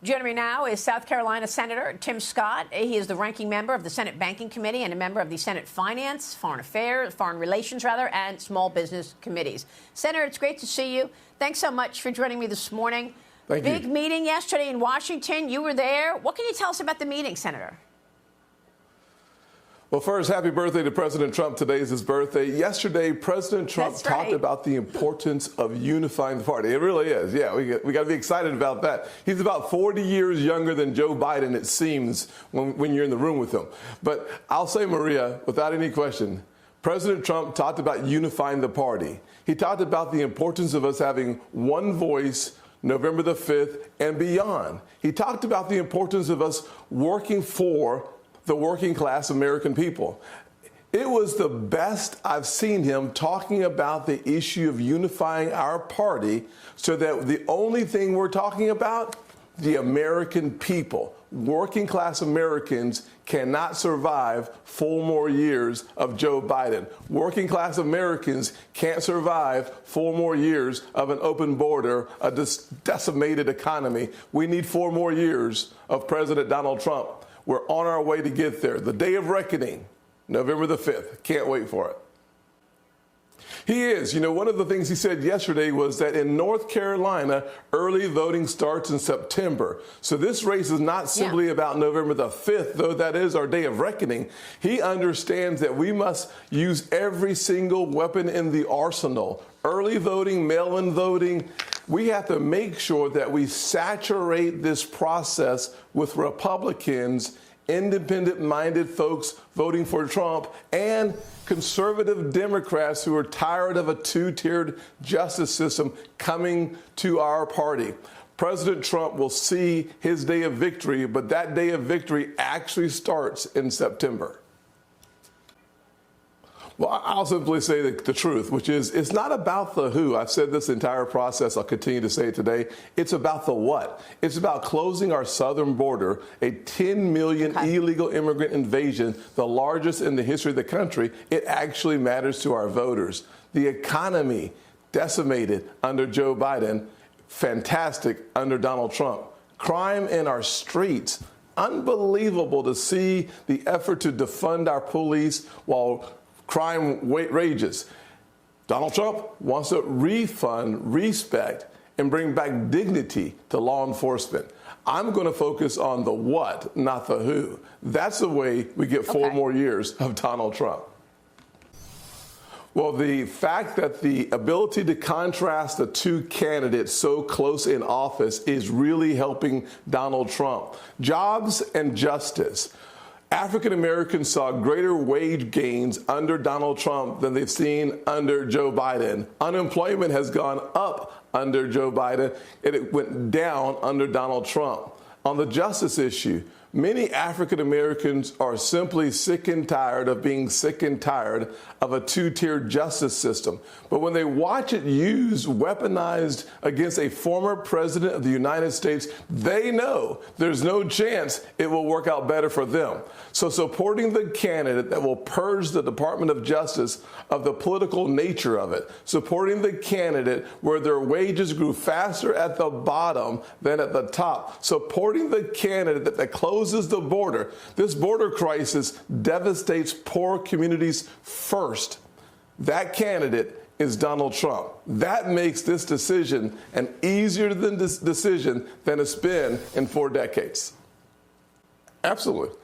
Joining me now is South Carolina Senator Tim Scott. He is the ranking member of the Senate Banking Committee and a member of the Senate Finance, Foreign Relations, and Small Business Committees. Senator, it's great to see you. Thanks so much for joining me this morning. Thank you. Big meeting yesterday in Washington. You were there. What can you tell us about the meeting, Senator? Well, first, happy birthday to President Trump. Today is his birthday. Yesterday, President Trump talked about the importance of unifying the party. It really is. Yeah, we got to be excited about that. He's about 40 years younger than Joe Biden, it seems, when you're in the room with him. But I'll say, Maria, without any question, President Trump talked about unifying the party. He talked about the importance of us having one voice November the 5th and beyond. He talked about the importance of us working for the working class American people. It was the best I've seen him talking about the issue of unifying our party so that the only thing we're talking about, the American people, working class Americans cannot survive 4 more years of Joe Biden. Working class Americans can't survive 4 more years of an open border, a decimated economy. We need 4 more years of President Donald Trump. We're on our way to get there. The day of reckoning, November the 5th. Can't wait for it. He is. You know, one of the things he said yesterday was that in North Carolina, early voting starts in September. So this race is not simply about November the 5th, though that is our day of reckoning. He understands that we must use every single weapon in the arsenal. Early voting, mail-in voting. We have to make sure that we saturate this process with Republicans, independent-minded folks voting for Trump, and conservative Democrats who are tired of a 2-tiered justice system coming to our party. President Trump will see his day of victory, but that day of victory actually starts in September. Well, I'll simply say the truth, which is it's not about the who. I've said this entire process. I'll continue to say it today. It's about the what. It's about closing our southern border, a 10 million illegal immigrant invasion, the largest in the history of the country. It actually matters to our voters. The economy decimated under Joe Biden, fantastic under Donald Trump. Crime in our streets, unbelievable to see the effort to defund our police while crime rages. Donald Trump wants to refund, respect, and bring back dignity to law enforcement. I'm going to focus on the what, not the who. That's the way we get 4 more years of Donald Trump. Well, the fact that the ability to contrast the 2 candidates so close in office is really helping Donald Trump. Jobs and justice. African Americans saw greater wage gains under Donald Trump than they've seen under Joe Biden. Unemployment has gone up under Joe Biden, and it went down under Donald Trump. On the justice issue, many African Americans are simply sick and tired of being sick and tired of a 2-tiered justice system. But when they watch it used, weaponized against a former president of the United States, they know there's no chance it will work out better for them. So supporting the candidate that will purge the Department of Justice of the political nature of it, supporting the candidate where their wages grew faster at the bottom than at the top, supporting the candidate that closes the border. This border crisis devastates poor communities first. That candidate is Donald Trump. That makes this decision an easier decision than it's been in 4 decades. Absolutely.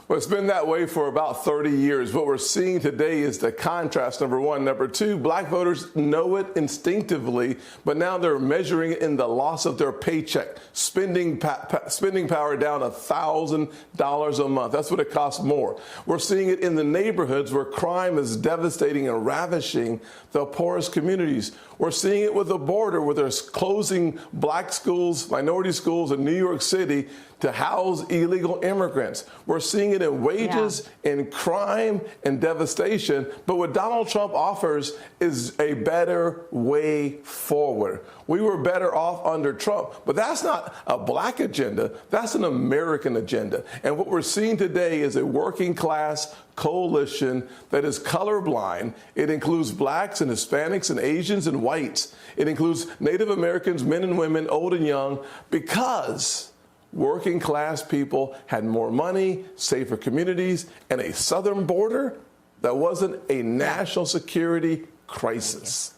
Well, it's been that way for about 30 years. What we're seeing today is the contrast, number one. Number two, black voters know it instinctively, but now they're measuring it in the loss of their paycheck. Spending power down $1,000 a month. That's what it costs more. We're seeing it in the neighborhoods where crime is devastating and ravishing the poorest communities. We're seeing it with the border where they're closing black schools, minority schools in New York City to house illegal immigrants. We're seeing it in wages, in crime, and devastation. But what Donald Trump offers is a better way forward. We were better off under Trump, but that's not a black agenda. That's an American agenda. And what we're seeing today is a working class coalition that is colorblind. It includes blacks and Hispanics and Asians and whites. It includes Native Americans, men and women, old and young, because working class people had more money, safer communities, and a southern border that wasn't a national security crisis.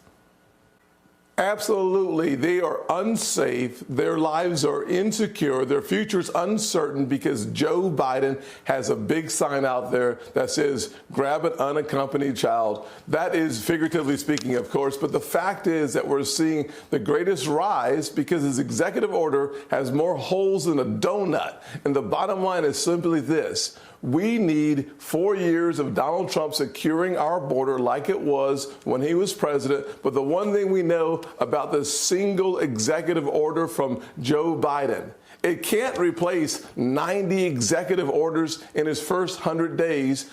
Absolutely. They are unsafe. Their lives are insecure. Their future is uncertain because Joe Biden has a big sign out there that says, grab an unaccompanied child. That is figuratively speaking, of course, but the fact is that we're seeing the greatest rise because his executive order has more holes than a donut. And the bottom line is simply this. We need 4 years of Donald Trump securing our border like it was when he was president. But the one thing we know about the single executive order from Joe Biden, it can't replace 90 executive orders in his first 100 days,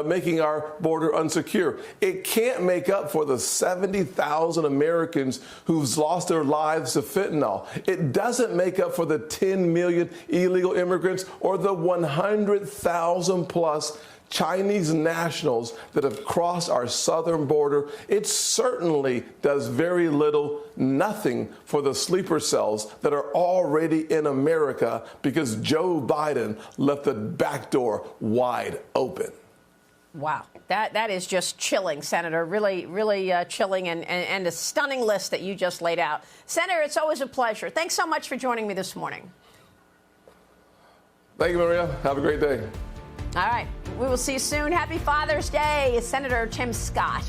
making our border unsecure. It can't make up for the 70,000 Americans who've lost their lives to fentanyl. It doesn't make up for the 10 million illegal immigrants or the 100,000 plus Chinese nationals that have crossed our southern border. It certainly does very little, nothing for the sleeper cells that are already in America because Joe Biden left the back door wide open. Wow. That is just chilling, Senator. Really chilling and a stunning list that you just laid out. Senator, it's always a pleasure. Thanks so much for joining me this morning. Thank you, Maria. Have a great day. All right. We will see you soon. Happy Father's Day, Senator Tim Scott.